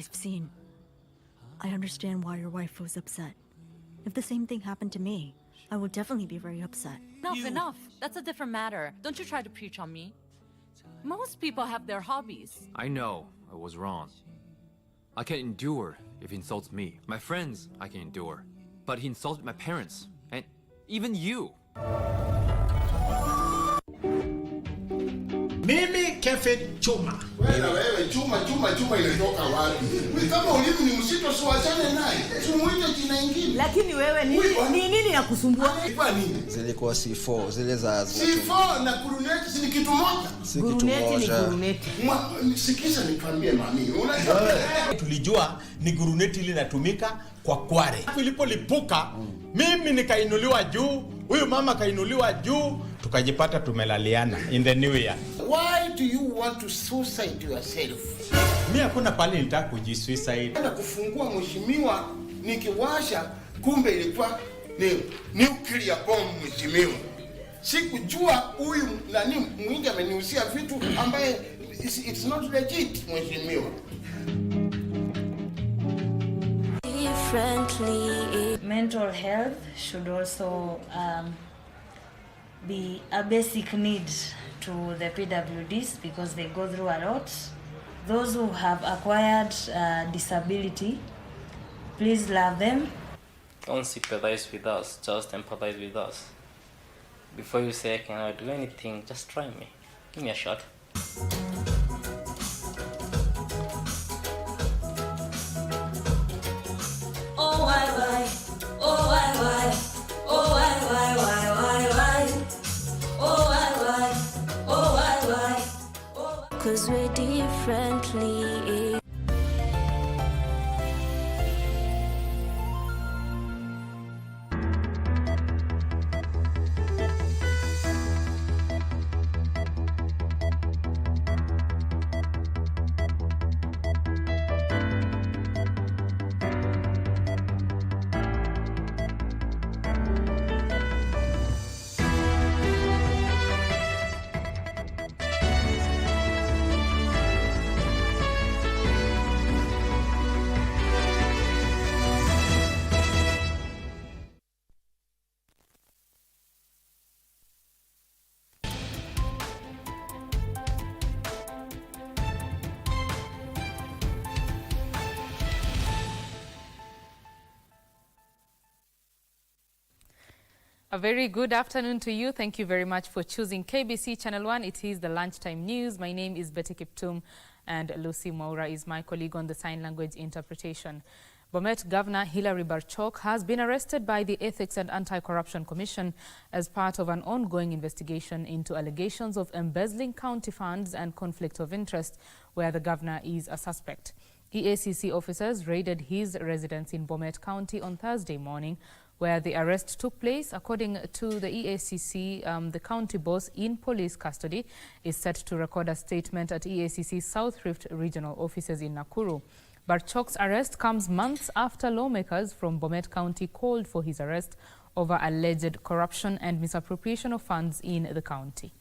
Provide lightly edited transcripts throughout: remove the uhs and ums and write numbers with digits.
I've seen, I understand why your wife was upset. If the same thing happened to me, I would definitely be very upset. Enough. That's a different matter. Don't you try to preach on me. Most people have their hobbies. I know I was wrong. I can endure if he insults me. My friends, I can endure. But he insulted my parents, and even you. Mimi kefe chuma. Wewe chuma inatoka wapi? Kama ulimi ni msito si wachane naye. Tumuite jina ingine. Lakini wewe nini ya kusumbua? Kwa nini? Zilikuwa C4, zile za C4 na guruneti si kitu moja. Guruneti ni guruneti. Sikiza nikwambie mami. Unajua tulijua ni guruneti ile inatumika kwa Kwale. Ilipolipuka mimi nikainuliwa juu, huyu mama kainuliwa juu, tukajipata tumelaliana in the new year. Why do you want to suicide yourself? Mimi hakuna pale nitaka kujisuicide. Nataka kufungua mheshimiwa nikiwasha kumbe ilikuwa ni nuclear bomb mheshimiwa. Sikujua huyu nani mwingi ameniusia vitu ambaye it's not legit mheshimiwa. Mental health should also be a basic need to the PWDs because they go through a lot. Those who have acquired disability, please love them. Don't sympathize with us, just empathize with us. Before you say I cannot do anything, just try me. Give me a shot. Oh why, oh why, oh why, oh why, 'cause we're differently. A very good afternoon to you. Thank you very much for choosing KBC Channel 1. It is the Lunchtime News. My name is Betty Kiptum and Lucy Maura is my colleague on the sign language interpretation. Bomet Governor Hilary Barchok has been arrested by the Ethics and Anti-Corruption Commission as part of an ongoing investigation into allegations of embezzling county funds and conflict of interest, where the governor is a suspect. EACC officers raided his residence in Bomet County on Thursday morning, where the arrest took place. According to the EACC, the county boss in police custody is set to record a statement at EACC South Rift regional offices in Nakuru. Barchok's arrest comes months after lawmakers from Bomet County called for his arrest over alleged corruption and misappropriation of funds in the county.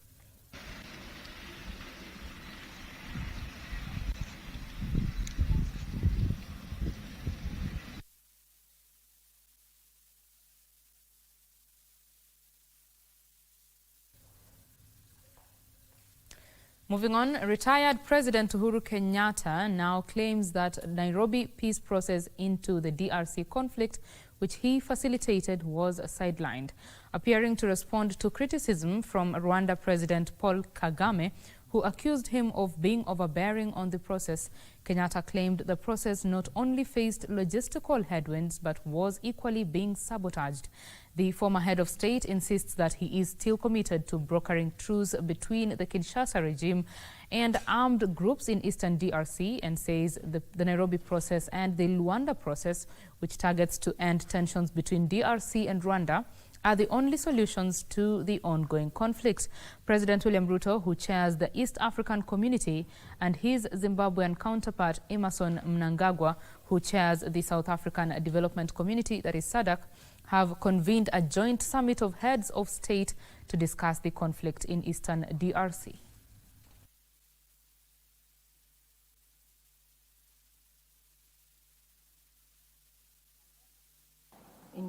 Moving on, retired President Uhuru Kenyatta now claims that Nairobi peace process into the DRC conflict, which he facilitated, was sidelined. Appearing to respond to criticism from Rwanda President Paul Kagame, who accused him of being overbearing on the process, Kenyatta claimed the process not only faced logistical headwinds but was equally being sabotaged. The former head of state insists that he is still committed to brokering truce between the Kinshasa regime and armed groups in eastern DRC, and says the Nairobi process and the Luanda process, which targets to end tensions between DRC and Rwanda, are the only solutions to the ongoing conflict. President William Ruto, who chairs the East African Community, and his Zimbabwean counterpart Emmerson Mnangagwa, who chairs the South African Development Community, that is SADC, have convened a joint summit of heads of state to discuss the conflict in eastern DRC.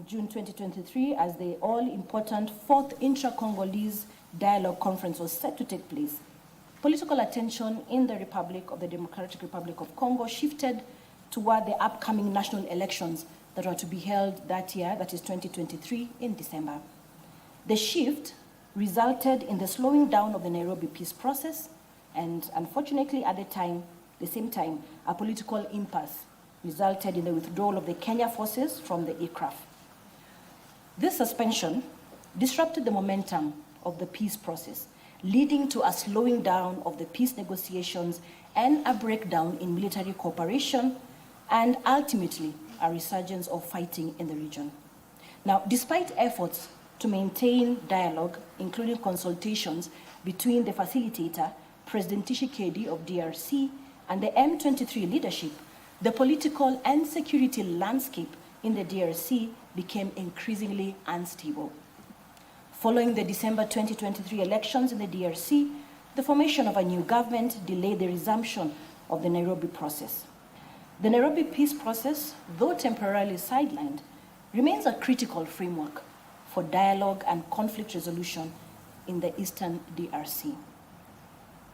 in June 2023 as the all-important 4th Intra-Congolese Dialogue Conference was set to take place, political attention in the Democratic Republic of Congo shifted toward the upcoming national elections that are to be held that year, that is 2023, in December. The shift resulted in the slowing down of the Nairobi peace process and, unfortunately, at the same time, a political impasse resulted in the withdrawal of the Kenya forces from the ICRAF. This suspension disrupted the momentum of the peace process, leading to a slowing down of the peace negotiations and a breakdown in military cooperation, and ultimately a resurgence of fighting in the region. Now, despite efforts to maintain dialogue, including consultations between the facilitator, President Tshisekedi of DRC, and the M23 leadership, the political and security landscape in the DRC became increasingly unstable. Following the December 2023 elections in the DRC, the formation of a new government delayed the resumption of the Nairobi process. The Nairobi peace process, though temporarily sidelined, remains a critical framework for dialogue and conflict resolution in the eastern DRC.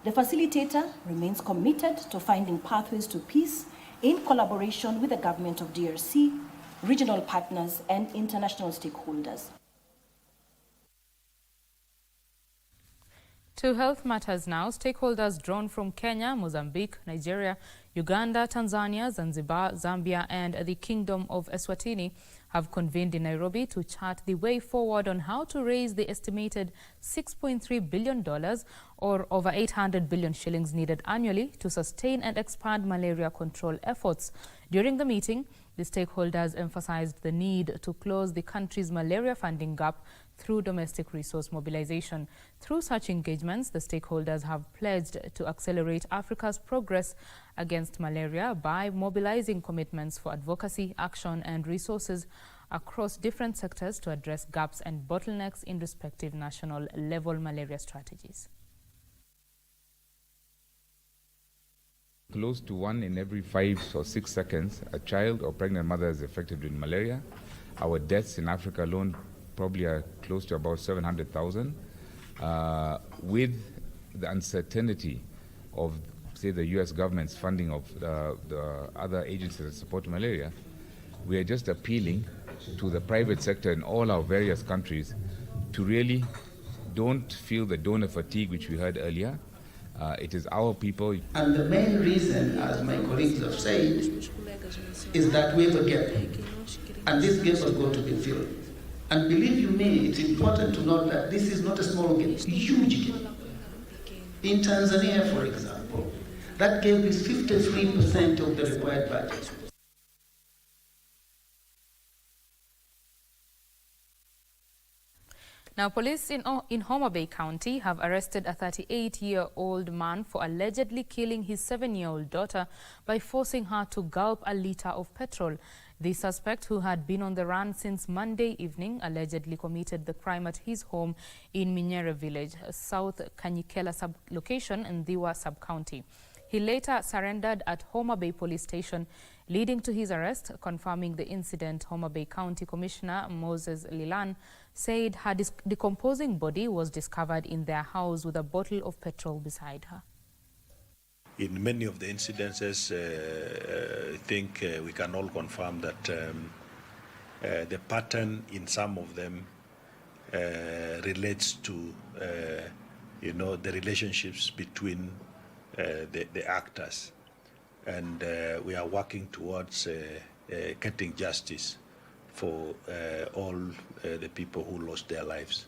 The facilitator remains committed to finding pathways to peace in collaboration with the government of DRC, regional partners, and international stakeholders. To health matters now, stakeholders drawn from Kenya, Mozambique, Nigeria, Uganda, Tanzania, Zanzibar, Zambia, and the Kingdom of Eswatini have convened in Nairobi to chart the way forward on how to raise the estimated $6.3 billion or over 800 billion shillings needed annually to sustain and expand malaria control efforts. During the meeting, the stakeholders emphasized the need to close the country's malaria funding gap through domestic resource mobilization. Through such engagements, the stakeholders have pledged to accelerate Africa's progress against malaria by mobilizing commitments for advocacy, action, and resources across different sectors to address gaps and bottlenecks in respective national level malaria strategies. Close to 1 in every 5 or 6 seconds, a child or pregnant mother is affected with malaria. Our deaths in Africa alone probably are close to about 700,000. With the uncertainty of, say, the US government's funding of the other agencies that support malaria, we are just appealing to the private sector in all our various countries to really don't feel the donor fatigue which we heard earlier. It is our people. And the main reason, as my colleagues have said, is that we have a gap. And this gap has got to be filled. And believe you me, it's important to note that this is not a small gap, it's a huge gap. In Tanzania, for example, that gap is 53% of the required budget. Now, police in Homa Bay County have arrested a 38-year-old man for allegedly killing his 7-year-old daughter by forcing her to gulp a liter of petrol. The suspect, who had been on the run since Monday evening, allegedly committed the crime at his home in Mandera village, South Kanyikela sub-location in Diwa sub-county. He later surrendered at Homa Bay Police Station, leading to his arrest. Confirming the incident, Homa Bay County Commissioner Moses Lilan said her decomposing body was discovered in their house with a bottle of petrol beside her. In many of the incidences, I think we can all confirm that the pattern in some of them relates to, the relationships between the actors. And we are working towards getting justice for all the people who lost their lives.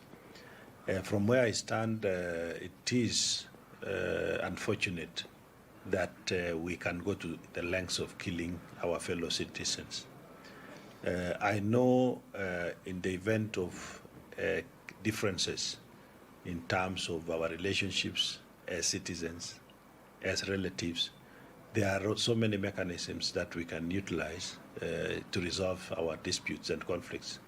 From where I stand, it is unfortunate that we can go to the lengths of killing our fellow citizens. I know in the event of differences in terms of our relationships as citizens, as relatives, there are so many mechanisms that we can utilize to resolve our disputes and conflicts.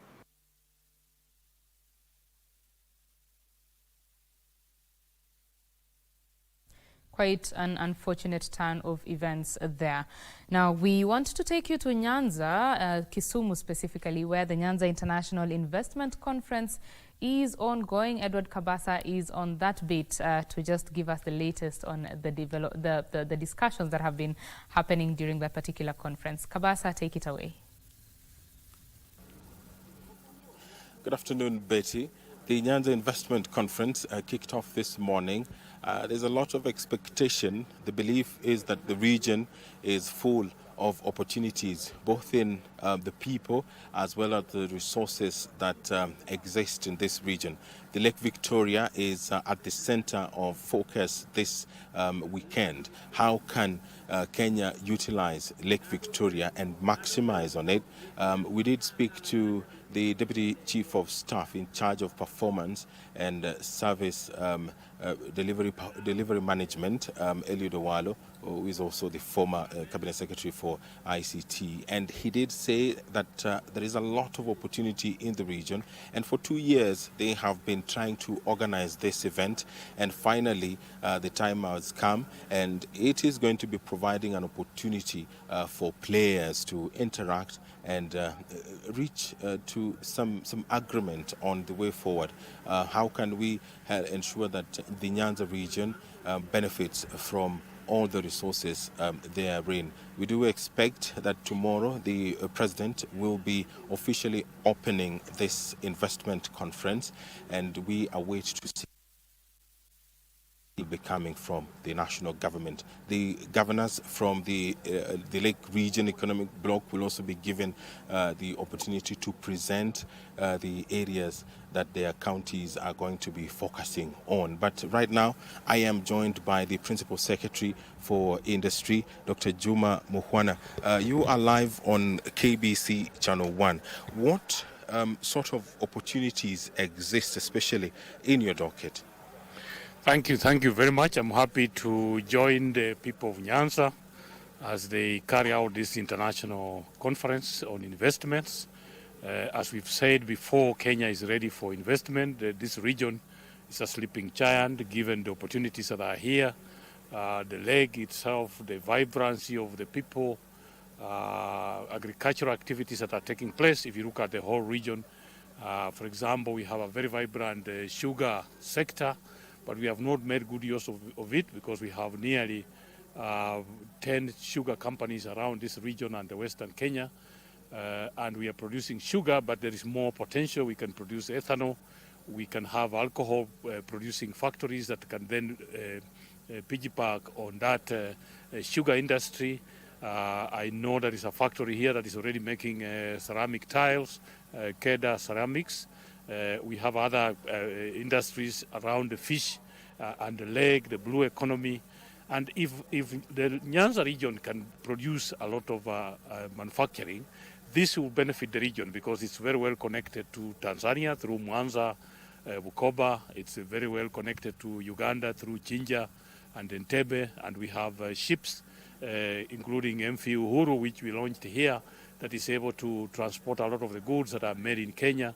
Quite an unfortunate turn of events there. Now, we want to take you to Nyanza, Kisumu specifically, where the Nyanza International Investment Conference is ongoing. Edward Kabasa is on that bit to just give us the latest on the discussions that have been happening during that particular conference. Kabasa, take it away. Good afternoon, Betty. The Nyanza Investment Conference kicked off this morning. There's a lot of expectation. The belief is that the region is full of opportunities, both in the people as well as the resources that exist in this region. The Lake Victoria is at the center of focus this weekend. How can Kenya utilize Lake Victoria and maximize on it? We did speak to the Deputy Chief of Staff in charge of performance and service delivery management, Eliud Owalo, who is also the former Cabinet Secretary for ICT. And he did say that there is a lot of opportunity in the region. And for 2 years, they have been trying to organize this event. And finally, the time has come. And it is going to be providing an opportunity for players to interact and reach to some agreement on the way forward. How can we ensure that the Nyanza region benefits from all the resources therein? We do expect that tomorrow the President will be officially opening this investment conference, and we await to see be coming from the national government. The governors from the Lake Region Economic Bloc will also be given the opportunity to present the areas that their counties are going to be focusing on. But right now, I am joined by the Principal Secretary for Industry, Dr. Juma Muhwana. You are live on KBC Channel 1. What sort of opportunities exist, especially in your docket? Thank you very much. I'm happy to join the people of Nyanza as they carry out this international conference on investments. As we've said before, Kenya is ready for investment. This region is a sleeping giant given the opportunities that are here, the lake itself, the vibrancy of the people, agricultural activities that are taking place. If you look at the whole region, for example, we have a very vibrant sugar sector, but we have not made good use of it because we have nearly 10 sugar companies around this region and the western Kenya. And we are producing sugar, but there is more potential. We can produce ethanol. We can have alcohol producing factories that can then piggyback on that sugar industry. I know there is a factory here that is already making ceramic tiles, Keda Ceramics. We have other industries around the fish and the lake, the blue economy. And if the Nyanza region can produce a lot of manufacturing, this will benefit the region because it's very well connected to Tanzania through Mwanza, Bukoba. It's very well connected to Uganda through Jinja and Entebbe. And we have ships, including MV Uhuru, which we launched here, that is able to transport a lot of the goods that are made in Kenya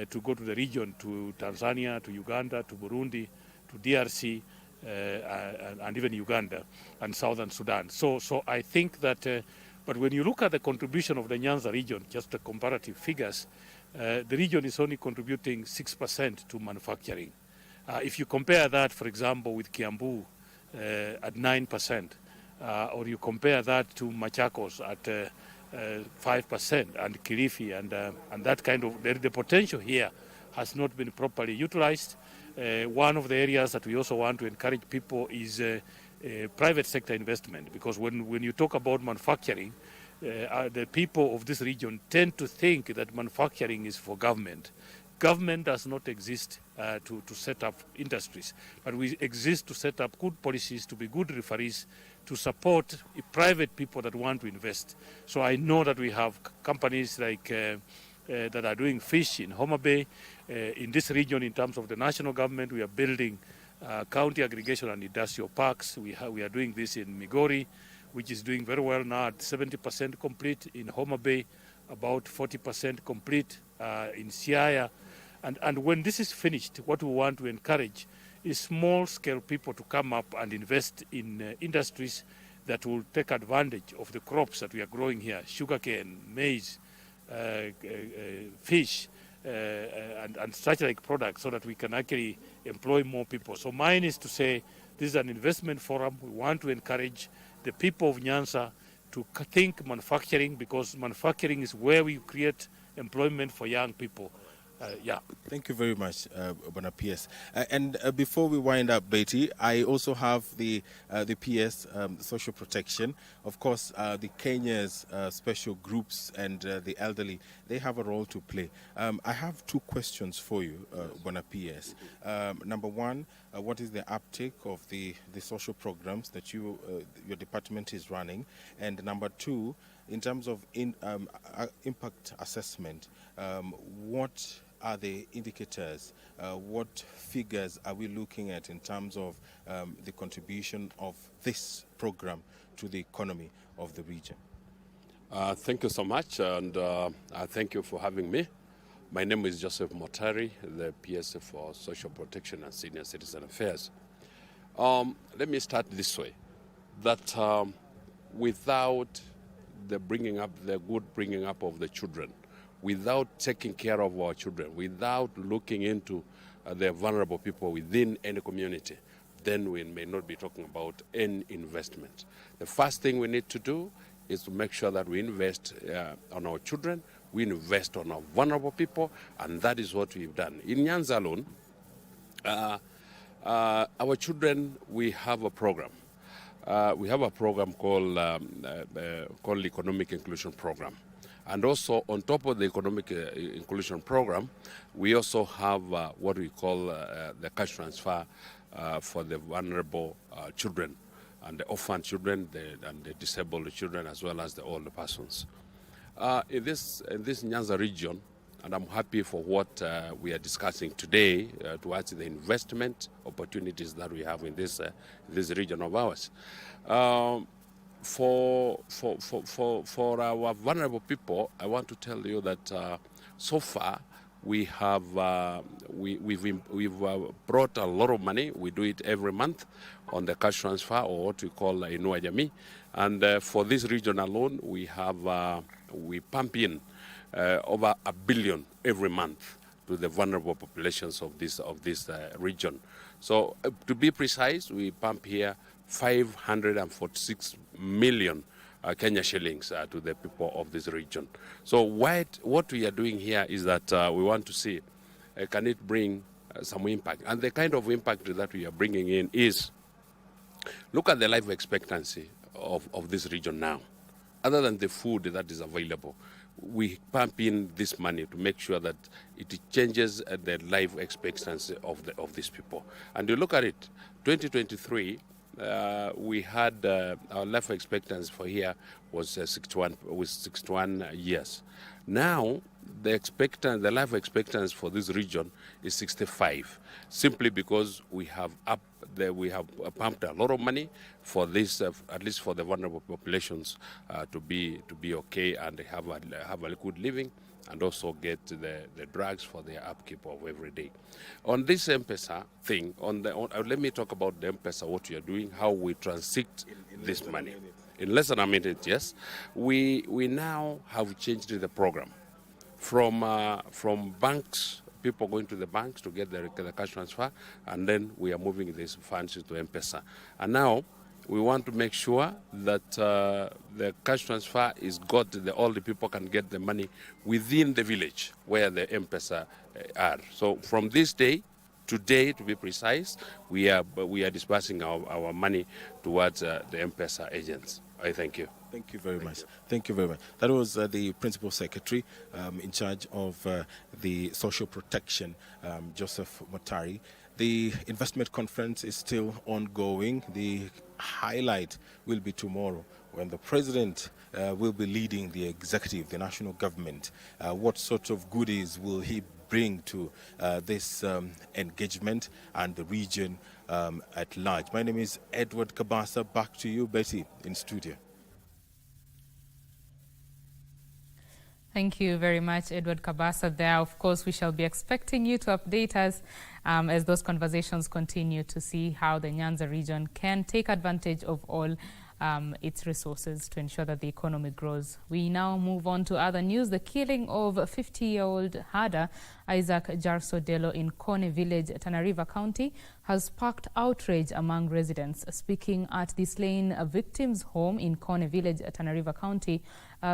to go to the region, to Tanzania, to Uganda, to Burundi, to DRC, and even Uganda and Southern Sudan. So I think that, but when you look at the contribution of the Nyanza region, just the comparative figures, the region is only contributing 6% to manufacturing. If you compare that, for example, with Kiambu at 9%, or you compare that to Machakos at 5% and Kilifi and that kind of, the potential here has not been properly utilized. One of the areas that we also want to encourage people is private sector investment, because when you talk about manufacturing, the people of this region tend to think that manufacturing is for government. Government does not exist to set up industries, but we exist to set up good policies, to be good referees, to support private people that want to invest. So I know that we have companies like that are doing fish in Homa Bay. In this region, in terms of the national government, we are building county aggregation and industrial parks. We are doing this in Migori, which is doing very well now at 70% complete. In Homa Bay, about 40% complete. In Siaya. And when this is finished, what we want to encourage small-scale people to come up and invest in industries that will take advantage of the crops that we are growing here, sugarcane, maize, fish, and such like products, so that we can actually employ more people. So mine is to say this is an investment forum. We want to encourage the people of Nyanza to think manufacturing, because manufacturing is where we create employment for young people. Yeah. Thank you very much, Bwana PS. And before we wind up, Betty, I also have the PS, social protection. Of course, the Kenya's special groups and the elderly, they have a role to play. I have two questions for you, Bwana PS. Number one, what is the uptake of the social programs that your department is running? And number two, in terms of impact assessment, what are the indicators? What figures are we looking at in terms of the contribution of this program to the economy of the region? Thank you so much, and I thank you for having me. My name is Joseph Motari, the PS for Social Protection and Senior Citizen Affairs. Let me start this way, that without the good bringing up of the children, without taking care of our children, without looking into the vulnerable people within any community, then we may not be talking about any investment. The first thing we need to do is to make sure that we invest on our children, we invest on our vulnerable people, and that is what we've done. In Nyanza alone, our children, we have a program. We have a program called Economic Inclusion Program. And also, on top of the economic inclusion program, we also have what we call the cash transfer for the vulnerable children, and the orphan children, and the disabled children, as well as the older persons. In this Nyanza region, and I'm happy for what we are discussing today towards the investment opportunities that we have in this region of ours. For our vulnerable people, I want to tell you that so far we have we've brought a lot of money. We do it every month on the cash transfer, or what we call Inua Jamii. And for this region alone, we have we pump in over $1 billion every month to the vulnerable populations of this region. So to be precise, we pump here 546 million Kenya shillings to the people of this region. So what we are doing here is that we want to see, can it bring some impact? And the kind of impact that we are bringing in is, look at the life expectancy of this region now. Other than the food that is available, we pump in this money to make sure that it changes the life expectancy of these people. And you look at it, 2023, we had our life expectancy for here was 61 years. Now the life expectancy for this region is 65, simply because we have pumped a lot of money for this, at least for the vulnerable populations, to be okay and have a good living, and also get the drugs for their upkeep of every day. On this M-Pesa thing, let me talk about the M-Pesa, what we are doing, how we transact this money. In less than a minute, yes. We now have changed the program from banks, people going to the banks to get the cash transfer, and then we are moving these funds to M-Pesa. And now we want to make sure that the cash transfer is all the people can get the money within the village where the M-Pesa are. So from this day, today to be precise, we are disbursing our money towards the M-Pesa agents. I thank you. Thank you very much. Thank you very much. That was the Principal Secretary in charge of the social protection, Joseph Motari. The investment conference is still ongoing. The highlight will be tomorrow, when the President will be leading the executive, the national government. What sort of goodies will he bring to this engagement and the region at large? My name is Edward Kabasa. Back to you, Betty, in studio. Thank you very much, Edward Kabasa there. Of course, we shall be expecting you to update us as those conversations continue to see how the Nyanza region can take advantage of all its resources to ensure that the economy grows. We now move on to other news. The killing of 50-year-old herder Isaac Jarso Delo in Kwale village, Tanara County, has sparked outrage among residents. Speaking at the slain victim's home in Kwale village, Tanara County,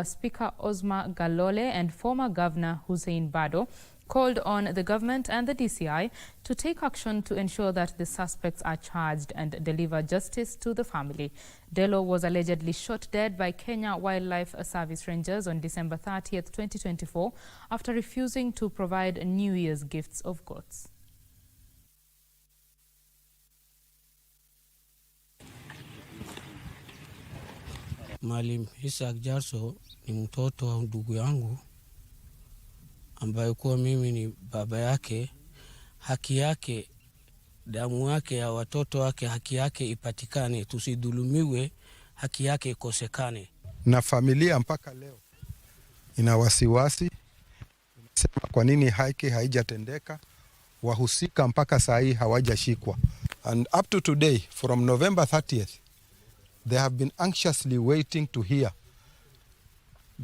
Speaker Osma Galole and former Governor Hussein Bado called on the government and the DCI to take action to ensure that the suspects are charged and deliver justice to the family. Delo was allegedly shot dead by Kenya Wildlife Service Rangers on December 30th, 2024, after refusing to provide New Year's gifts of goats. Mwalimu Isaac Jarso ni mtoto wa ndugu yangu ambaye kuwa mimi ni baba yake. Haki yake, damu yake ya watoto wake, haki yake ipatikane, tusidhulumiwe, haki yake ikosekane. Na familia mpaka leo ina wasiwasi, inasema kwa nini haki haijatendeka, wahusika mpaka saa hii hawajashikwa. And up to today, from November 30th, they have been anxiously waiting to hear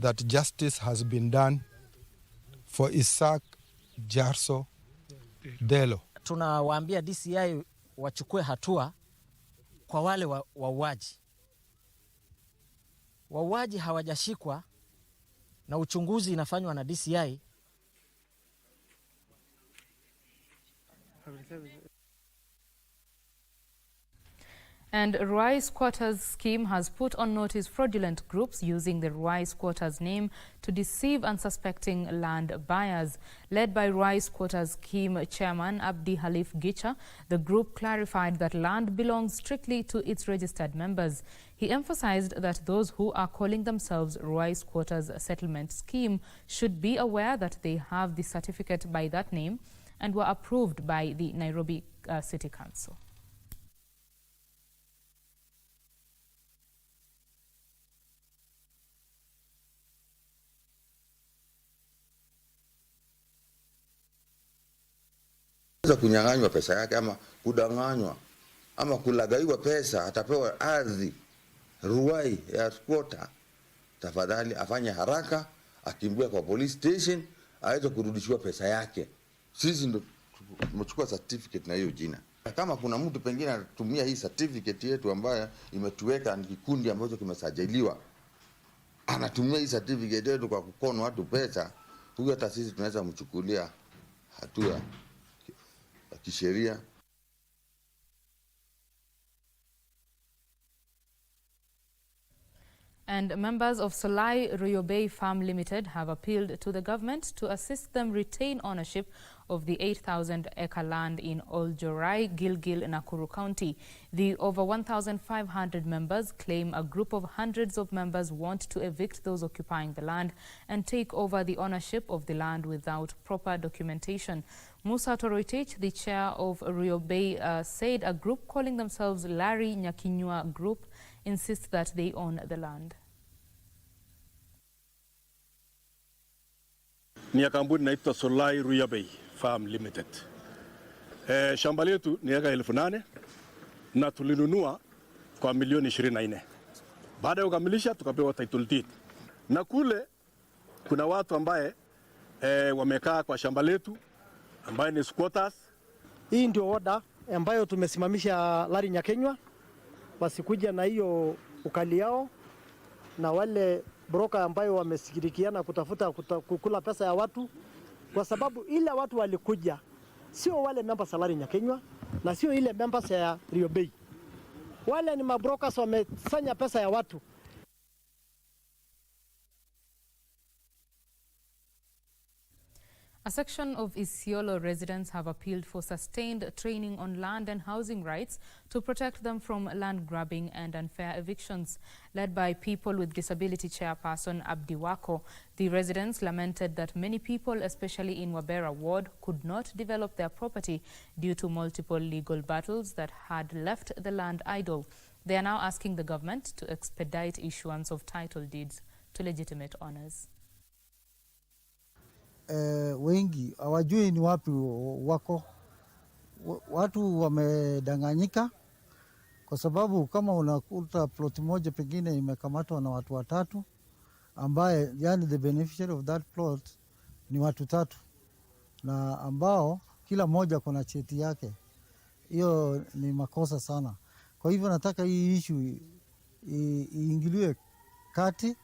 that justice has been done for Isaac Jarso Delo. Tunawaambia DCI wachukue hatua kwa wale wauaji. Wauaji hawajashikwa na uchunguzi inafanywa na DCI. And Ruai Squatters Scheme has put on notice fraudulent groups using the Ruai Squatters name to deceive unsuspecting land buyers. Led by Ruai Squatters Scheme Chairman Abdi Halif Gicha, the group clarified that land belongs strictly to its registered members. He emphasized that those who are calling themselves Ruai Squatters Settlement Scheme should be aware that they have the certificate by that name and were approved by the Nairobi City Council. Kunyang'anywa pesa yake ama kudanganywa ama kulagaiwa pesa, atapewa ardhi Ruai ya squatter, tafadhali afanye haraka, akimbia kwa police station, aweze kurudishiwa pesa yake. Sisi ndo tumechukua certificate na hiyo jina. Kama kuna mtu pengine anatumia hii certificate yetu ambayo imetuweka ni kikundi ambacho kimesajiliwa, anatumia hii certificate yetu kwa kukono watu pesa, huyo hata sisi tunaweza mchukulia hatua kisheria. And members of Solai Homa Bay Farm Limited have appealed to the government to assist them retain ownership of the 8,000-acre land in Oljorai, Gilgil, Nakuru County. The over 1,500 members claim a group of hundreds of members want to evict those occupying the land and take over the ownership of the land without proper documentation. Musa Toroitich, the chair of Homa Bay, said a group calling themselves Larry Nyakinyua Group insists that they own the land. Ni ya kampuni inaitwa Solai Homa Bay Farm Limited. Shamba letu ni eka 8,000 na tulinunua kwa milioni 24. Baada ya kukamilisha tukapewa title deed. Na kule kuna watu ambaye wamekaa kwa shamba letu ambaye ni squatters. Hii ndio order ambayo tumesimamisha Larry Nyakenywa wasikuja na hiyo ukali yao na wale broker ambayo wamesikirikiana kutafuta kukula pesa ya watu, kwa sababu ile watu walikuja sio wale members wa Larry Nyakenywa na sio ile members ya Homa Bay. Wale ni mabrokers wamesanya pesa ya watu. A section of Isiolo residents have appealed for sustained training on land and housing rights to protect them from land grabbing and unfair evictions. Led by People with Disability Chairperson Abdi Wako, the residents lamented that many people, especially in Wabera ward, could not develop their property due to multiple legal battles that had left the land idle. They are now asking the government to expedite issuance of title deeds to legitimate owners. wengi hawajui ni wapi wako. Watu wamedanganyika kwa sababu kama unakuta plot moja pengine imekamatwa na watu watatu, ambaye yani the beneficiary of that plot ni watu tatu, na ambao kila mmoja kuna cheti yake. Hiyo ni makosa sana. Kwa hivyo nataka hii issue iingiliwe kati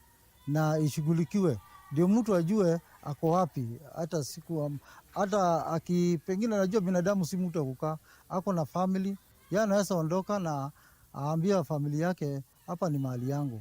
na ishughulikiwe, ndio mtu ajue ako wapi. Hata siku hata pengine najua binadamu si mtu akukaa, ako na family, yeye anaweza ondoka na aambia familia yake hapa ni mahali yangu.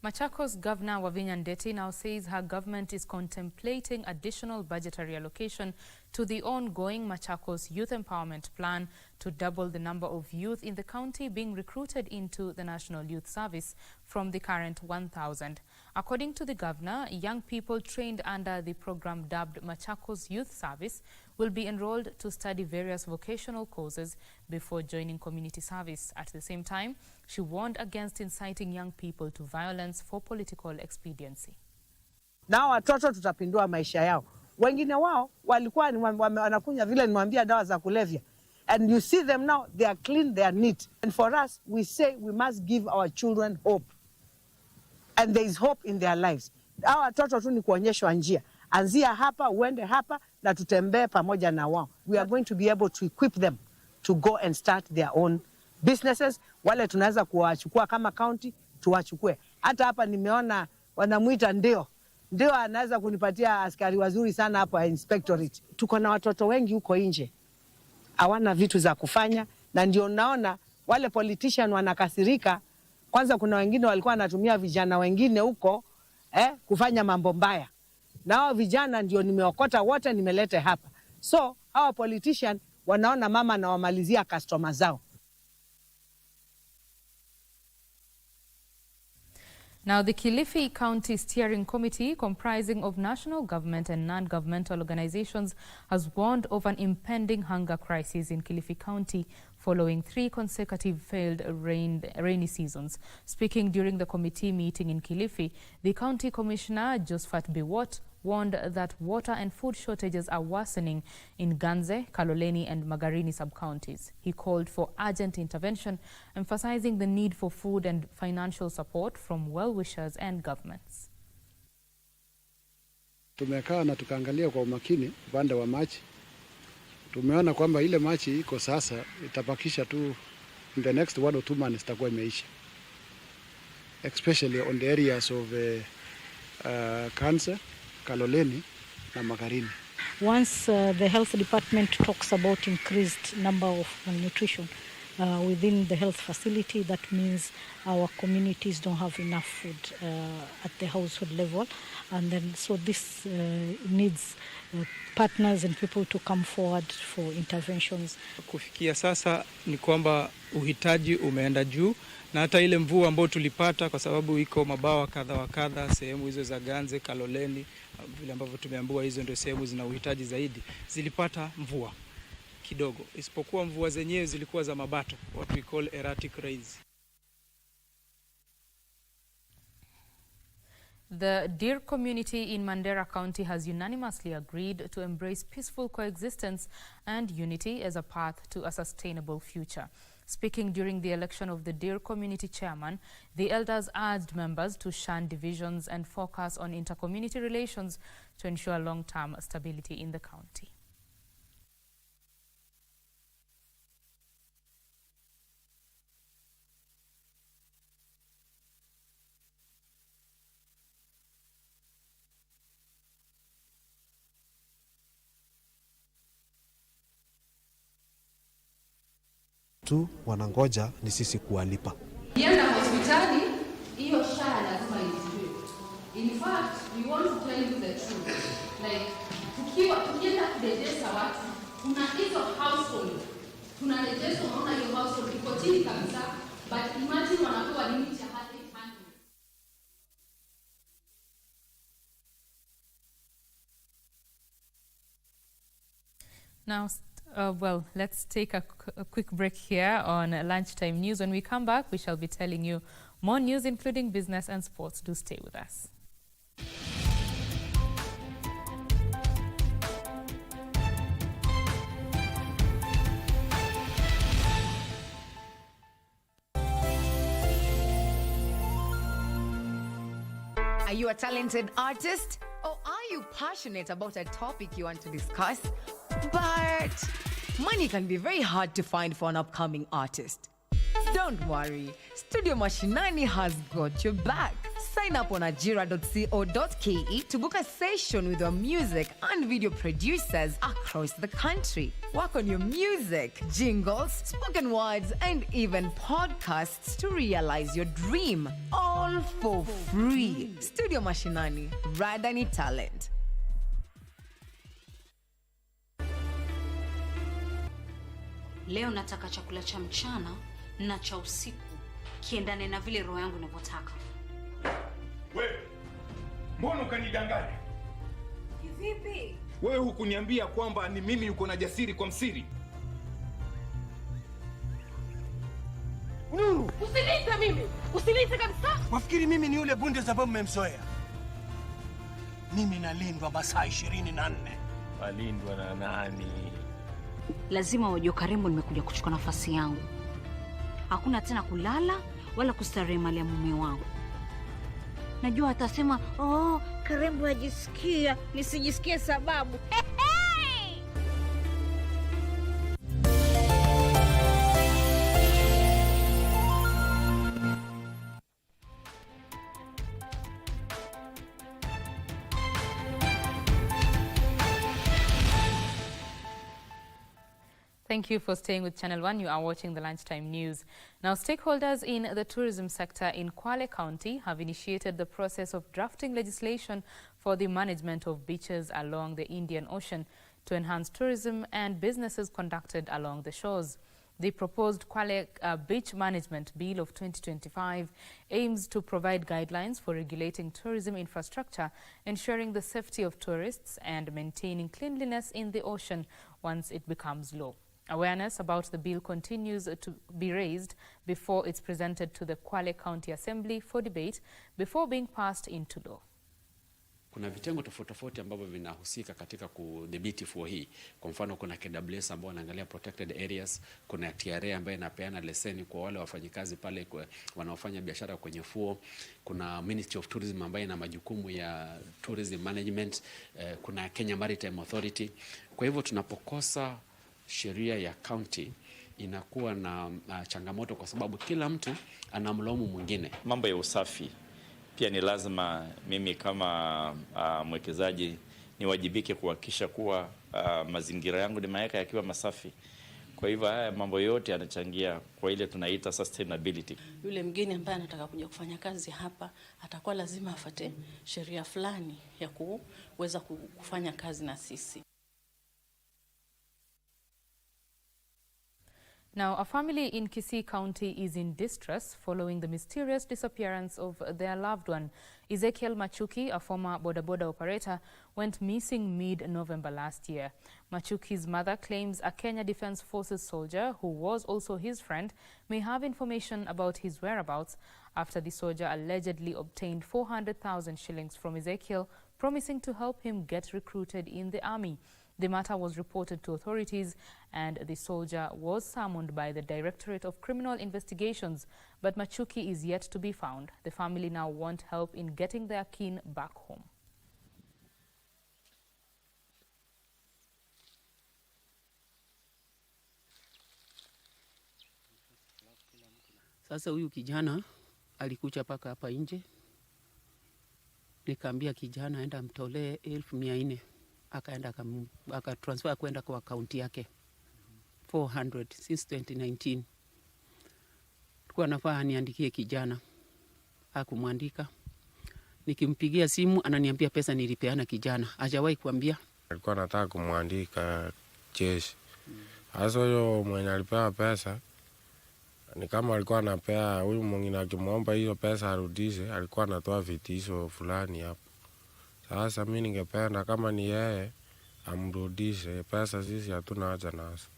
Machakos Governor Wavinya Ndeti now says her government is contemplating additional budgetary allocation to the ongoing Machakos Youth Empowerment Plan to double the number of youth in the county being recruited into the National Youth Service from the current 1,000. According to the governor, young people trained under the program dubbed Machakos Youth Service will be enrolled to study various vocational courses before joining community service. At the same time, she warned against inciting young people to violence for political expediency. Na watoto tutapindua maisha yao. Wengine wao walikuwa wanakunya vile nimwambia dawa za kulevya. And you see them now, they are clean, they are neat. And for us, we say we must give our children hope. And there is hope in their lives. Hawa watoto tu ni kuonyeshwa njia. Anzia hapa, uende hapa, na tutembee pamoja na wao. We are going to be able to equip them to go and start their own businesses. Wale tunaweza kuwachukua kama county, tuwachukue. Hata hapa nimeona wanamuita ndio anaweza kunipatia askari wazuri sana hapa inspectorate. Tuko na watoto wengi huko nje, hawana vitu za kufanya, na ndio naona wale politician wanakasirika. Kwanza kuna wengine walikuwa wanatumia vijana wengine huko kufanya mambo mbaya. Na hao vijana ndio nimeokota wote nimelete hapa. So hao politician wanaona mama na wamalizia customer zao. Now, the Kilifi County Steering Committee, comprising of national government and non-governmental organizations, has warned of an impending hunger crisis in Kilifi County following 3 consecutive failed rainy seasons. Speaking during the committee meeting in Kilifi, the County Commissioner, Josephat Biwott, warned that water and food shortages are worsening in Ganze, Kaloleni and Magarini sub-counties. He called for urgent intervention, emphasizing the need for food and financial support from well-wishers and governments. Tumekaa na tukaangalia kwa umakini upande wa maji. Tumeona kwamba ile maji iko sasa itapakisha tu in the next 1 or 2 months itakuwa imeisha. Especially on the areas of Ganze, Kaloleni na Magarini. Once the health department talks about increased number of malnutrition within the health facility, that means our communities don't have enough food at the household level, and then so this needs partners and people to come forward for interventions. Kufikia sasa ni kwamba uhitaji umeenda juu, na hata ile mvua ambayo tulipata, kwa sababu iko mabawa kadha wa kadha sehemu hizo za Ganze, Kaloleni, vile ambavyo tumeambiwa hizo ndio sehemu zina uhitaji zaidi, zilipata mvua kidogo, isipokuwa mvua zenyewe zilikuwa za mabato, what we call erratic rains. The Dir community in Mandera County has unanimously agreed to embrace peaceful coexistence and unity as a path to a sustainable future. Speaking during the election of the Dir community chairman, the elders urged members to shun divisions and focus on intercommunity relations to ensure long-term stability in the county. Tu wanangoja ni sisi kuwalipa. Ukienda hospitali hiyo SHA lazima ilipiwe. In fact, we want to tell you the truth. Like tukienda kurejesa watu, kuna hizo household. Tunarejesa, unaona hiyo household iko chini kabisa, but imagine wanapewa limit ya 800. Now, Well, let's take a quick break here on Lunchtime News. When we come back, we shall be telling you more news, including business and sports. Do stay with us. Are you a talented artist? Or are you passionate about a topic you want to discuss? But money can be very hard to find for an upcoming artist. Don't worry, Studio Mashinani has got your back. Sign up on ajira.co.ke to book a session with your music and video producers across the country. Work on your music, jingles, spoken words, and even podcasts to realize your dream. All for free. Studio Mashinani, Radani Talent. Leo nataka chakula cha mchana na cha usiku kiendane na vile roho yangu inavyotaka. Wewe, mbona ukanidanganya? Kivipi? Wewe hukuniambia kwamba ni mimi yuko na jasiri kwa msiri. Nuru, usiniite mimi. Usiniite kabisa. Wafikiri mimi ni yule bunde sababu mmemsoea? Mimi nalindwa masaa 24. Walindwa na nani? Lazima wajue Karembo nimekuja kuchukua nafasi yangu. Hakuna tena kulala wala kustarehe mali ya mume wangu. Najua atasema, "Oh, Karembo hajisikia, nisijisikie sababu." Thank you for staying with Channel 1. You are watching the Lunchtime News. Now, stakeholders in the tourism sector in Kwale County have initiated the process of drafting legislation for the management of beaches along the Indian Ocean to enhance tourism and businesses conducted along the shores. The proposed Kwale Beach Management Bill of 2025 aims to provide guidelines for regulating tourism infrastructure, ensuring the safety of tourists and maintaining cleanliness in the ocean once it becomes law. Awareness about the bill continues to be raised before it's presented to the Kwale County Assembly for debate before being passed into law. Kuna vitengo tofauti ambavyo vinahusika katika kudhibiti fuo hii. Kwa mfano kuna KWS ambao wanaangalia protected areas, kuna TRA ambayo inapeana leseni kwa wale wafanyikazi pale wanaofanya biashara kwenye fuo, kuna Ministry of Tourism ambayo ina majukumu ya tourism management, kuna Kenya Maritime Authority. Kwa hivyo tunapokosa sheria ya county inakuwa na changamoto kwa sababu kila mtu anamlaumu mwingine. Mambo ya usafi pia ni lazima mimi kama mwekezaji niwajibike kuhakikisha kuwa mazingira yangu nimeweka yakiwa masafi. Kwa hivyo haya mambo yote yanachangia kwa ile tunaita sustainability. Yule mgeni ambaye anataka kuja kufanya kazi hapa atakuwa lazima afuate sheria fulani ya kuweza kufanya kazi na sisi. Now, a family in Kisii County is in distress following the mysterious disappearance of their loved one. Ezekiel Machuki, a former boda operator, went missing mid-November last year. Machuki's mother claims a Kenya Defence Forces soldier, who was also his friend, may have information about his whereabouts after the soldier allegedly obtained 400,000 shillings from Ezekiel, promising to help him get recruited in the army. The matter was reported to authorities and the soldier was summoned by the Directorate of Criminal Investigations, but Machuki is yet to be found. The family now want help in getting their kin back home. Sasa huyu kijana alikuja paka hapa nje. Nikaambia kijana aenda mtolee 1400. Akaenda akatransfer kwenda kwa akaunti yake 400 since 2019. Tulikuwa nafaa niandikie kijana, hakumwandika. Nikimpigia simu ananiambia pesa nilipeana kijana, hajawahi kuambia. Alikuwa anataka kumwandika jeshi. Sasa huyo mwenye alipewa pesa ni kama alikuwa anapea huyu mwingine, akimwomba hiyo pesa arudishe, alikuwa anatoa vitisho fulani hapo. Sasa mimi ningependa kama ni yeye amrudishe pesa, sisi hatuna haja nazo.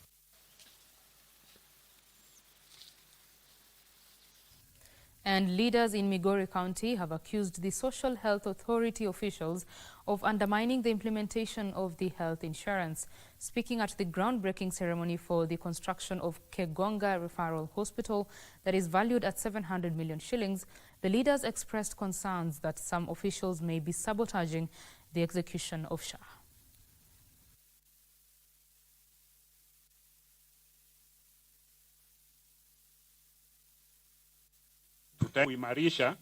And leaders in Migori County have accused the Social Health Authority officials of undermining the implementation of the health insurance. Speaking at the groundbreaking ceremony for the construction of Kegonga Referral Hospital that is valued at 700 million shillings, the leaders expressed concerns that some officials may be sabotaging the execution of SHA. Kuimarisha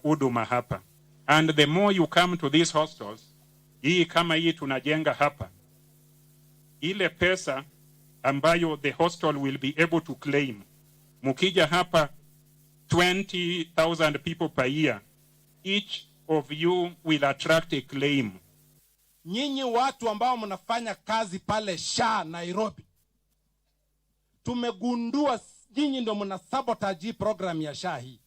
huduma hapa, and the more you come to these hostels, hii kama hii tunajenga hapa, ile pesa ambayo the hostel will be able to claim, mukija hapa 20,000 people per year, each of you will attract a claim. Nyinyi watu ambao mnafanya kazi pale SHA Nairobi, tumegundua nyinyi ndio mna sabotage program ya SHA hii.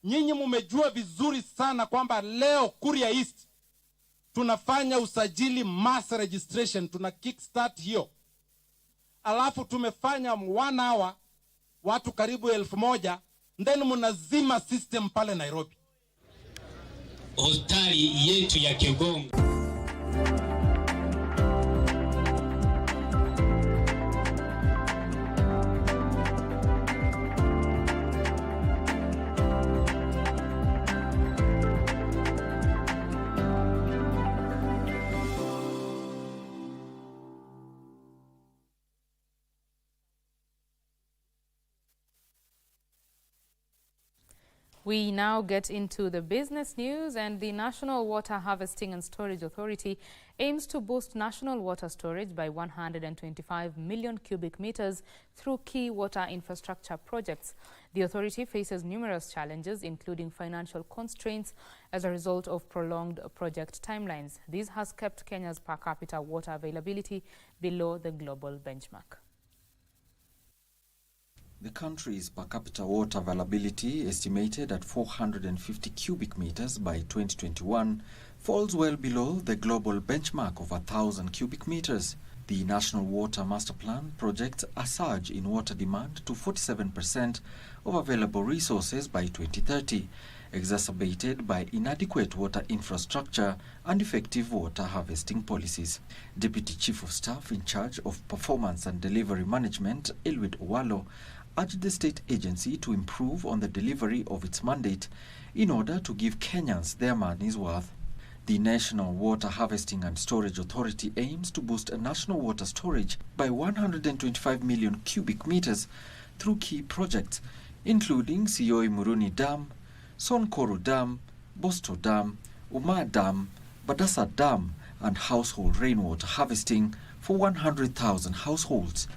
Nyinyi mumejua vizuri sana kwamba leo Kuria East tunafanya usajili mass registration, tuna kickstart hiyo. Alafu tumefanya 1 hour watu karibu 1,000, then mnazima system pale Nairobi. Hospitali yetu ya Kegonga We now get into the business news, and the National Water Harvesting and Storage Authority aims to boost national water storage by 125 million cubic meters through key water infrastructure projects. The authority faces numerous challenges, including financial constraints as a result of prolonged project timelines. This has kept Kenya's per capita water availability below the global benchmark. The country's per capita water availability, estimated at 450 cubic meters by 2021, falls well below the global benchmark of 1,000 cubic meters. The National Water Master Plan projects a surge in water demand to 47% of available resources by 2030, exacerbated by inadequate water infrastructure and effective water harvesting policies. Deputy Chief of Staff in charge of Performance and Delivery Management, Elwit Owalo, urged the state agency to improve on the delivery of its mandate in order to give Kenyans their money's worth. The National Water Harvesting and Storage Authority aims to boost national water storage by 125 million cubic meters through key projects, including Sioi Muruni Dam, Sonkoru Dam, Bosto Dam, Umar Dam, Badasa Dam, and household rainwater harvesting for 100,000 households.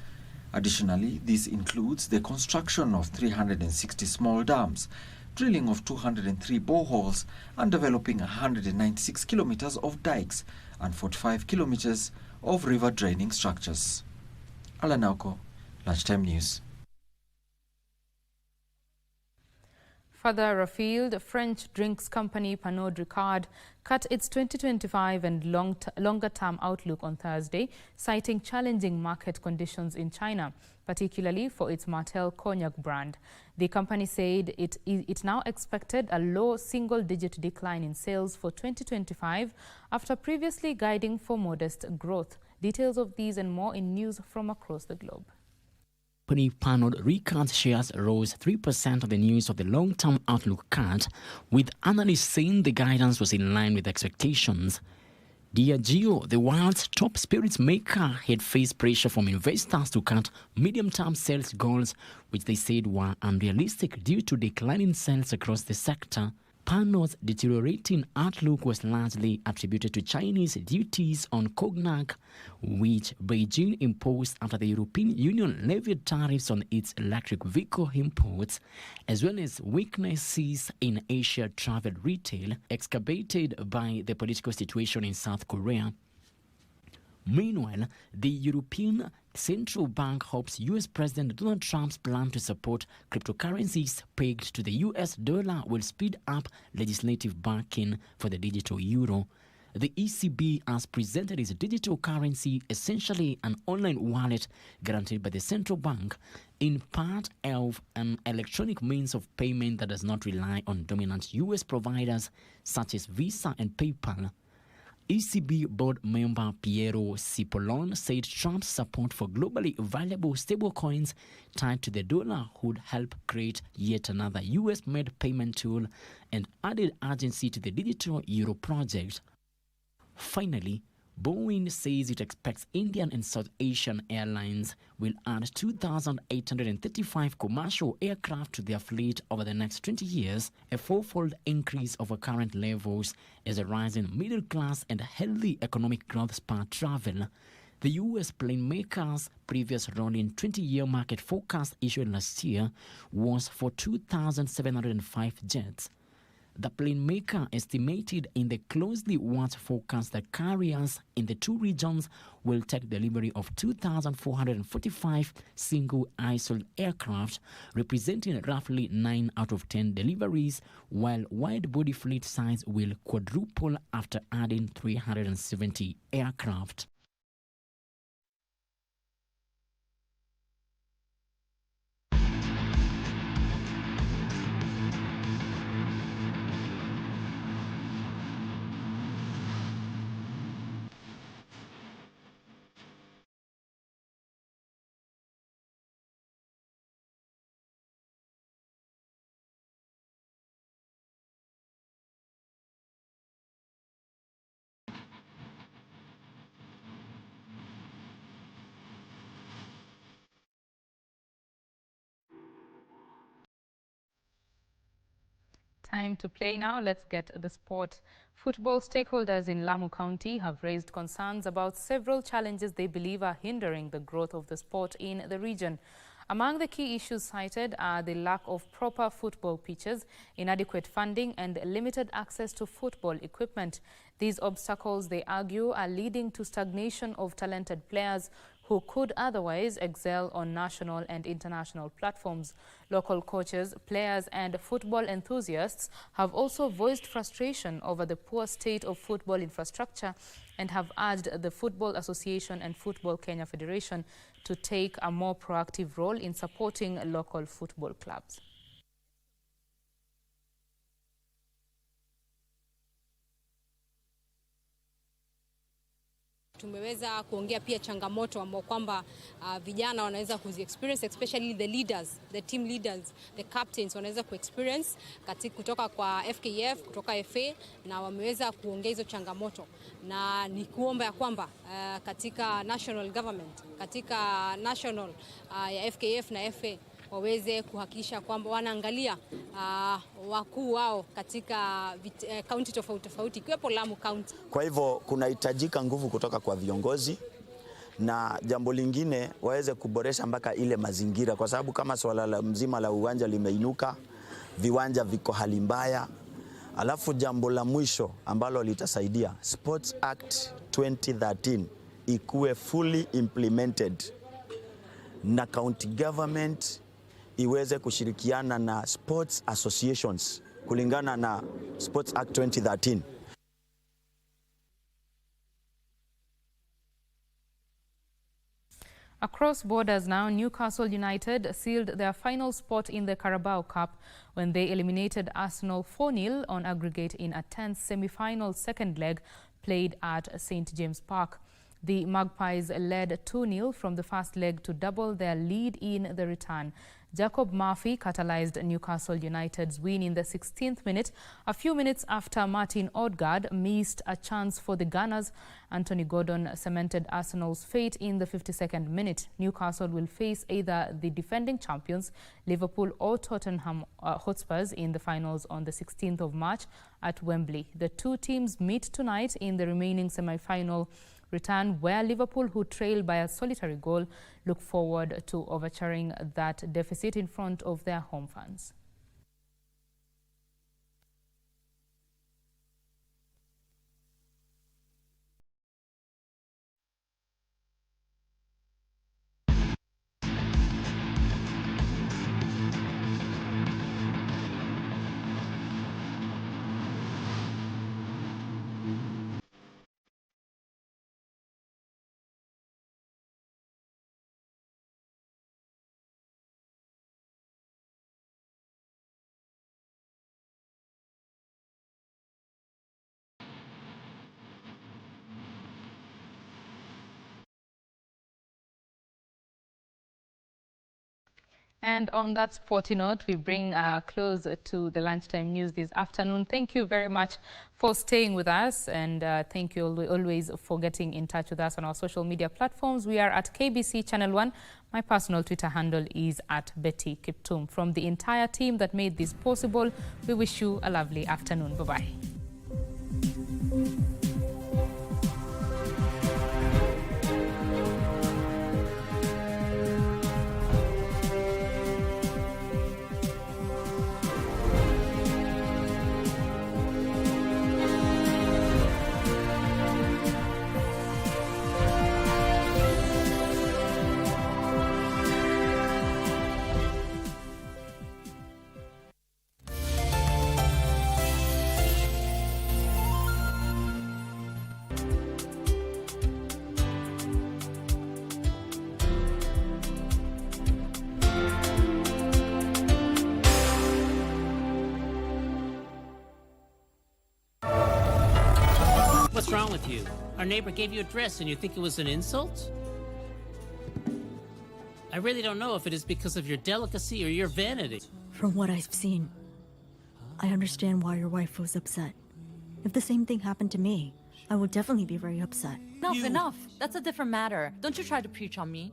Additionally, this includes the construction of 360 small dams, drilling of 203 boreholes, and developing 196 kilometers of dikes and 45 kilometers of river draining structures. Alanauko, Lunchtime News. Further afield, French drinks company Pernod Ricard cut its 2025 and longer-term outlook on Thursday, citing challenging market conditions in China, particularly for its Martell cognac brand. The company said it now expected a low single-digit decline in sales for 2025 after previously guiding for modest growth. Details of these and more in news from across the globe. Company Pernod Ricard shares rose 3% on the news of the long-term outlook cut, with analysts saying the guidance was in line with expectations. Diageo, the world's top spirits maker, had faced pressure from investors to cut medium-term sales goals, which they said were unrealistic due to declining sales across the sector. Pernod's deteriorating outlook was largely attributed to Chinese duties on cognac, which Beijing imposed after the European Union levied tariffs on its electric vehicle imports, as well as weaknesses in Asia travel retail, exacerbated by the political situation in South Korea. Meanwhile, the European Central Bank hopes U.S. President Donald Trump's plan to support cryptocurrencies pegged to the U.S. dollar will speed up legislative backing for the digital euro. The ECB has presented its digital currency, essentially an online wallet guaranteed by the central bank, in part of an electronic means of payment that does not rely on dominant US providers such as Visa and PayPal. ECB board member Piero Cipollone said Trump's support for globally valuable stablecoins tied to the dollar would help create yet another US-made payment tool and added urgency to the digital euro project. Finally, Boeing says it expects Indian and South Asian airlines will add 2,835 commercial aircraft to their fleet over the next 20 years, a fourfold increase over current levels as a rising middle class and healthy economic growth spur travel. The U.S. plane maker's previous rolling 20-year market forecast issued last year was for 2,705 jets. The plane maker estimated in the closely watched forecast that carriers in the two regions will take delivery of 2,445 single-aisle aircraft, representing roughly 9 out of 10 deliveries, while wide-body fleet size will quadruple after adding 370 aircraft. Time to play now. Let's get the sport. Football stakeholders in Lamu County have raised concerns about several challenges they believe are hindering the growth of the sport in the region. Among the key issues cited are the lack of proper football pitches, inadequate funding and limited access to football equipment. These obstacles, they argue, are leading to stagnation of talented players who could otherwise excel on national and international platforms. Local coaches, players and football enthusiasts have also voiced frustration over the poor state of football infrastructure and have urged the Football Association and Football Kenya Federation to take a more proactive role in supporting local football clubs. Tumeweza kuongea pia changamoto ambao kwamba vijana wanaweza kuzi-experience, especially the leaders, the team leaders, the captains wanaweza ku-experience kutoka kwa FKF, kutoka FA, na wameweza kuongea hizo changamoto. Na ni kuomba ya kwamba katika national government, katika national ya FKF na FA waweze kuhakikisha kwamba wanaangalia wakuu wao katika county tofauti tofauti ikiwepo Lamu County. Kwa hivyo kunahitajika nguvu kutoka kwa viongozi, na jambo lingine waweze kuboresha mpaka ile mazingira, kwa sababu kama swala mzima la uwanja limeinuka, viwanja viko hali mbaya. Alafu jambo la mwisho ambalo litasaidia, Sports Act 2013 ikuwe fully implemented na county government iweze kushirikiana na sports associations kulingana na Sports Act 2013. Across borders now, Newcastle United sealed their final spot in the Carabao Cup when they eliminated Arsenal 4-0 on aggregate in a tense semi-final second leg played at St James Park. The Magpies led 2-0 from the first leg to double their lead in the return. Jacob Murphy catalyzed Newcastle United's win in the 16th minute, a few minutes after Martin Odegaard missed a chance for the Gunners. Anthony Gordon cemented Arsenal's fate in the 52nd minute. Newcastle will face either the defending champions, Liverpool, or Tottenham Hotspurs in the finals on the 16th of March at Wembley. The two teams meet tonight in the remaining semi-final return, where Liverpool, who trail by a solitary goal, look forward to overturning that deficit in front of their home fans. And on that sporty note, we bring close to the lunchtime news this afternoon. Thank you very much for staying with us, and thank you always for getting in touch with us on our social media platforms. We are at KBC Channel 1. My personal Twitter handle is at Betty Kiptum. From the entire team that made this possible, we wish you a lovely afternoon. Bye-bye. What's wrong with you? Our neighbor gave you a dress and you think it was an insult? I really don't know if it is because of your delicacy or your vanity. From what I've seen, I understand why your wife was upset. If the same thing happened to me, I would definitely be very upset. Enough. That's a different matter. Don't you try to preach on me.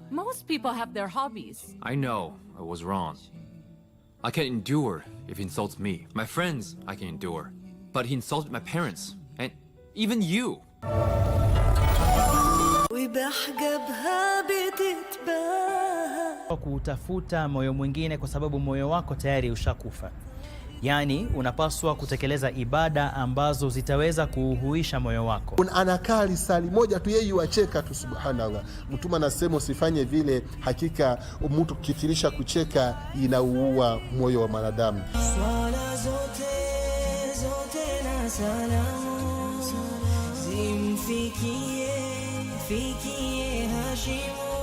Most people have their hobbies. I know I was wrong. I can endure if he insults me. My friends, I can endure. But he insulted my parents. And even you. Kutafuta moyo mwingine kwa sababu moyo wako tayari ushakufa. Yaani unapaswa kutekeleza ibada ambazo zitaweza kuuhuisha moyo wako. Anakaa lisali moja tu yeye yuacheka tu, subhanallah. Mtume anasema usifanye vile, hakika mtu kukithirisha kucheka inauua moyo wa mwanadamu. Swala zote na salamu zimfikie Hashimu.